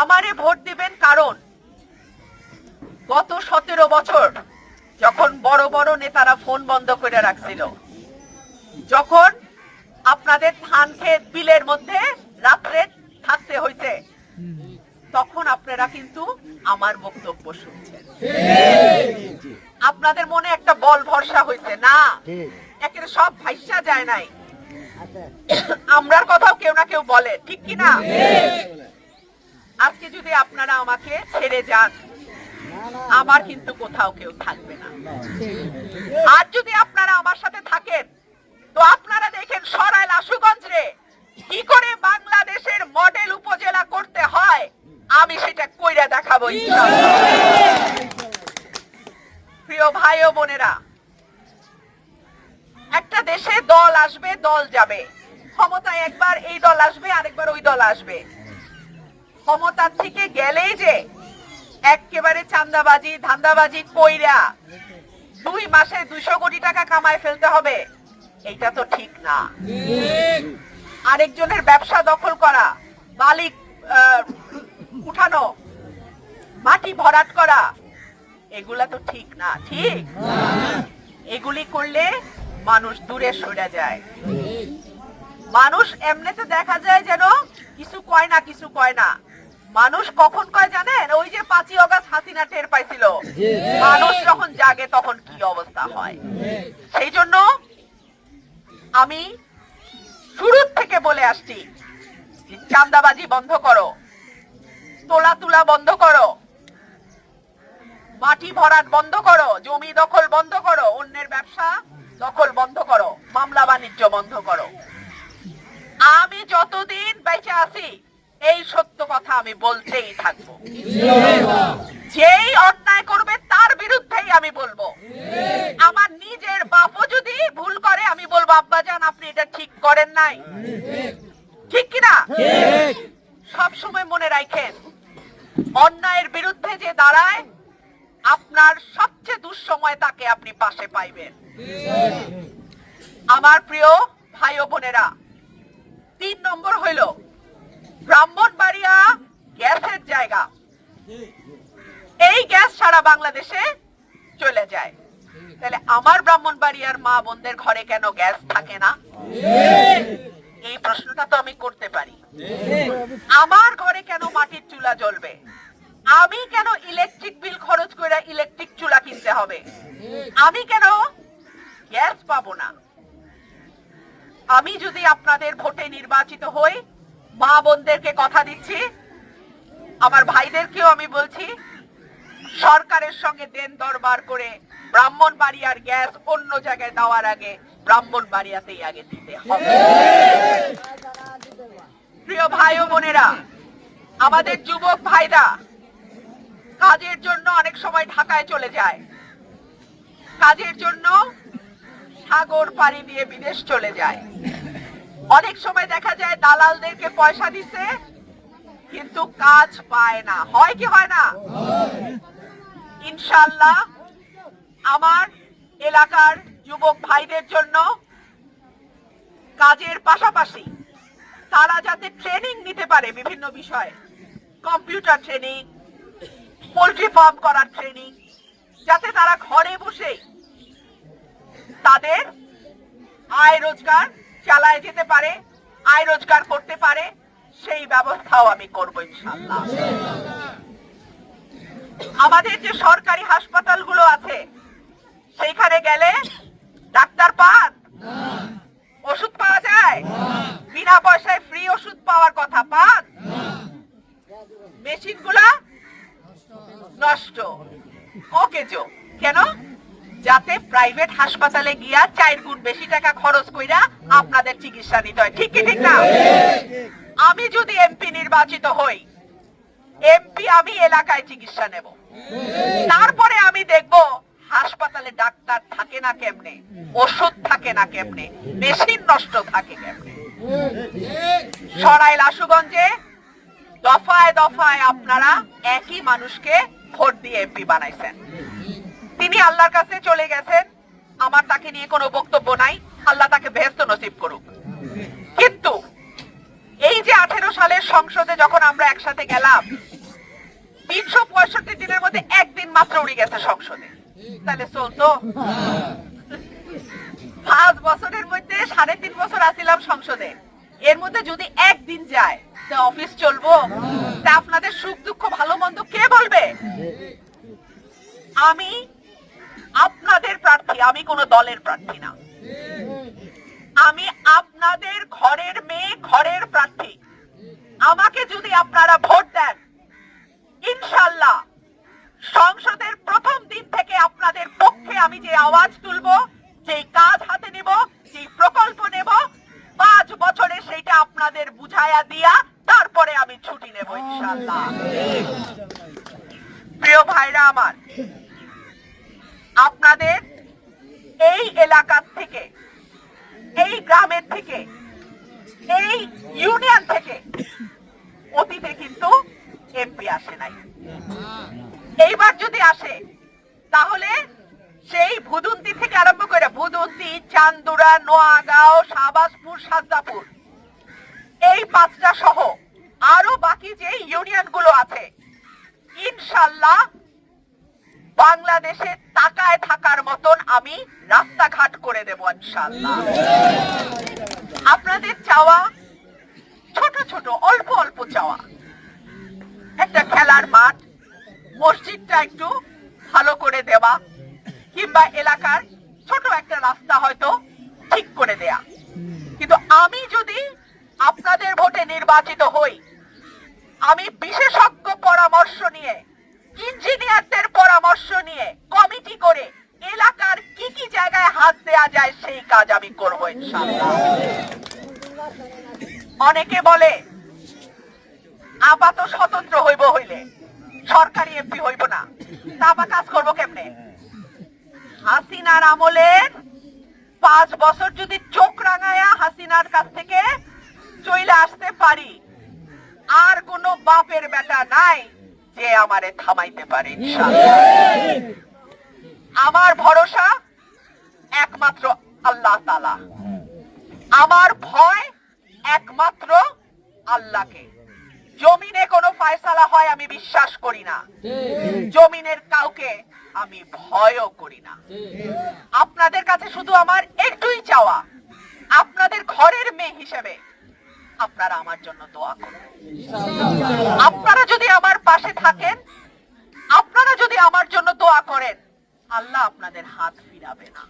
আমারে ভোট দিবেন, কারণ গত 17 বছর যখন বড় বড় নেতারা ফোন বন্ধ করে রাখছিল, যখন আপনাদের ধান ক্ষেত বিলের মধ্যে রাত্রে থাকতে হয়েছে, তখন আপনারা কিন্তু আমার বক্তব্য শুনছেন। আপনাদের মনে একটা বল ভরসা হয়েছে না, একের সব ভাইসা যায় নাই, আমরার কথাও কেউ না কেউ বলে, ঠিক কিনা? আজকে যদি আপনারা আমাকে ছেড়ে যান, আমার কিন্তু কোথাও কেউ থাকবে না। আর যদি আপনারা আমার সাথে থাকেন, তো আপনারা দেখেন সরাইল আশুগঞ্জে কি করে বাংলাদেশের মডেল উপজেলা করতে হয়, আমি সেটা কইরা দেখাবো ইনশাআল্লাহ। প্রিয় ভাই ও বোনেরা, একটা দেশে দল আসবে, দল যাবে, ক্ষমতায় একবার এই দল আসবে, আরেকবার ওই দল আসবে। ক্ষমতার থেকে গেলেই যে একেবারে চাঁদাবাজি ধান্দাবাজি কইরা 2 মাসে 200 কোটি টাকা কামায় ফেলতে হবে, এইটা তো ঠিক না। আরেকজনের ব্যবসা দখল করা, বালি উঠানো, মাটি ভরাট করা, এগুলা তো ঠিক না, ঠিক? এগুলি করলে মানুষ দূরে সরে যায়। মানুষ এমনিতে দেখা যায় যেন কিছু কয় না, কিছু কয় না। মানুষ কখন কয় জানেন? ওই যে 5ই আগস্ট হাসিনা টের পাইছিল, মানুষ যখন জাগে তখন কি অবস্থা হয়। সেই জন্য আমি শুরু থেকে বলে আসছি, চাঁদাবাজি বন্ধ করো, তোলা তুলা বন্ধ করো, মাটি ভরাট বন্ধ করো, জমি দখল বন্ধ করো, অন্যের ব্যবসা দখল বন্ধ করো, মামলা বাণিজ্য বন্ধ করো। আমি যতদিন বেঁচে আছি এই সত্য কথা আমি বলতেই থাকবো। যেই অন্যায় করবে তার বিরুদ্ধেই আমি বলবো। আমার নিজের বাপও যদি ভুল করে, আমি বলবো আব্বাজান আপনি এটা ঠিক করেন নাই, ঠিক কিনা? সব সময় মনে রাখেন, অন্যায়ের বিরুদ্ধে যে দাঁড়ায়, আপনার সবচেয়ে দুঃসময় তাকে আপনি পাশে পাইবেন। আমার প্রিয় ভাই ও বোনেরা, 3 নম্বর হইল ব্রাহ্মণবাড়িয়া গ্যাসের জায়গা। এই গ্যাস সারা বাংলাদেশে চলে যায়, তাহলে আমার ব্রাহ্মণবাড়িয়ার মা বোনদের ঘরে কেন গ্যাস থাকে না? এই প্রশ্নটা তো আমি করতে পারি। আমার ঘরে কেন মাটির চুলা জ্বলবে? আমি কেন ইলেকট্রিক বিল খরচ করে ইলেকট্রিক চুলা কিনতে হবে? আমি কেন গ্যাস পাবো না? আমি যদি আপনাদের ভোটে নির্বাচিত হই, মা বোনদেরকে কথা দিচ্ছি, আমার ভাইদেরকেও আমি বলছি, সরকারের সঙ্গে দেন দরবার করে ব্রাহ্মণবাড়িয়ার গ্যাস অন্য জায়গায় দেওয়ার আগে ব্রাহ্মণবাড়িয়াতেই আগে দিতে হবে। প্রিয় ভাই ও বোনেরা, আমাদের যুবক ভাইরা কাজের জন্য অনেক সময় ঢাকায় চলে যায়, কাজের জন্য সাগর পাড়ি দিয়ে বিদেশ চলে যায়। অনেক সময় দেখা যায় দালালদেরকে পয়সা দিছে, কিন্তু কাজ পায় না। হয় কি হয় না? ইনশাআল্লাহ আমার এলাকার যুবক ভাইদের জন্য কাজের পাশাপাশি তারা যাতে ট্রেনিং নিতে পারে বিভিন্ন বিষয়ে, কম্পিউটার ট্রেনিং, পোল্ট্রি ফার্ম করার ট্রেনিং, যাতে তারা ঘরে বসে তাদের আয় রোজগার চালায় যেতে পারে, আয় রোজগার করতে পারে, সেই ব্যবস্থাও আমি করব ইনশাআল্লাহ। আমাদের যে সরকারি হাসপাতালগুলো আছে, সেইখানে গেলে ডাক্তার পান, ওষুধ পাওয়া যায়, বিনা পয়সায় ফ্রি ওষুধ পাওয়ার কথা, পান? মেশিনগুলা নষ্ট, ওকে জো কেন? যাতে প্রাইভেট হাসপাতালে গিয়া 4 গুণ বেশি টাকা খরচ কইরা আপনাদের চিকিৎসা নিতে হয়, ঠিক কি ঠিক না? আমি যদি এমপি নির্বাচিত হই, এমপি আমি এলাকায় চিকিৎসা নেব, তারপরে আমি দেখব হাসপাতালে ডাক্তার থাকে না কেমনে, ওষুধ থাকে না কেমনে, মেশিন নষ্ট থাকে কেমনে। সরাইল আশুগঞ্জে দফায় দফায় আপনারা একই মানুষকে ভোট দিয়ে এমপি বানাইছেন। তিনি আল্লাহর কাছে চলে গেছেন, আমার তাকে নিয়ে কোনো বক্তব্য নাই, আল্লাহ তাকে বেহেশত নসিব করুক। কিন্তু এই যে 18 সালের সংসদে যখন আমরা একসাথে গেলাম, 365 দিনের মধ্যে একদিন মাত্র উড়ে গেছে সংসদে, তাহলে চলতো? 5 বছরের মধ্যে 3.5 বছর আসিলাম সংসদে, এর মধ্যে যদি একদিন যায় তা অফিস চলবো? তা আপনাদের সুখ দুঃখ ভালো মন্দ কে বলবে? আমি আপনাদের প্রার্থী, আমি কোনো দলের প্রার্থী না। আমি আপনাদের ঘরের মেয়ে, ঘরের প্রার্থী। আমাকে যদি আপনারা ভোট দেন, ইনশাআল্লাহ সংসদের প্রথম দিন থেকে আপনাদের পক্ষে আমি যে আওয়াজ তুলবো, যে কাজ হাতে নেব, যে প্রকল্প নেব, 5 বছরে সেটা আপনাদের বুঝাইয়া দিয়া তারপরে আমি ছুটি নেব ইনশাআল্লাহ। প্রিয় ভাইরা আমার, আপনাদের এই এলাকার থেকে, এই গ্রামের থেকে, এই ইউনিয়ন থেকে অতীতে কিন্তু এমপি আসে নাই। এইবার যদি আসে তাহলে সেই ভুদুন্তি থেকে আরম্ভ করে ভুদুন্তি, চান্দুরা, নোয়াগাঁও, শাহবাজপুর, সাজ্জাপুর, এই 5টা সহ আরো বাকি যে ইউনিয়ন গুলো আছে, ইনশাআল্লাহ বাংলাদেশে তাকায় থাকার মতন আমি রাস্তাঘাট করে দেব ইনশাআল্লাহ। আপনাদের চাওয়া ছোট ছোট, অল্প অল্প চাওয়া, একটা খেলার মাঠ, মসজিদটা একটু ভালো করে দেওয়া, কিংবা এলাকার ছোট একটা রাস্তা হয়তো ঠিক করে দেয়া। কিন্তু আমি যদি আপনাদের ভোটে নির্বাচিত হই, আমি বিশেষজ্ঞ পরামর্শ নিয়ে, ইঞ্জিনিয়ারদের পরামর্শ নিয়ে কমিটি করে এলাকার কি কি জায়গায় হাত দেয়া যায় সেই কাজ আমি করবো ইনশাআল্লাহ। অনেকে বলে আপাত স্বতন্ত্র হইব, হইলে সরকারি এমপি হইব না, তা আবার কাজ করবো কেমনে? হাসিনার আমলের 5 বছর যদি চোখ রাঙায়া হাসিনার কাছ থেকে চলে আসতে পারি, আর কোন বাপের বেটা নাই যে আমারে থামাইতে পারে ইনশাআল্লাহ। আমার ভরসা একমাত্র আল্লাহ তাআলা, আমার ভয় একমাত্র আল্লাহকে। জমিনে কোনো ফয়সালা হয় আমি বিশ্বাস করি না, জমিনের কাউকে আমি ভয়ও করি না। আপনাদের কাছে শুধু আমার একটুই চাওয়া, আপনাদের ঘরের মেয়ে হিসেবে আপনারা আমার জন্য দোয়া করুন। আপনারা যদি আমার পাশে থাকেন, আপনারা যদি আমার জন্য দোয়া করেন, আল্লাহ আপনাদের হাত ফিরাবে না।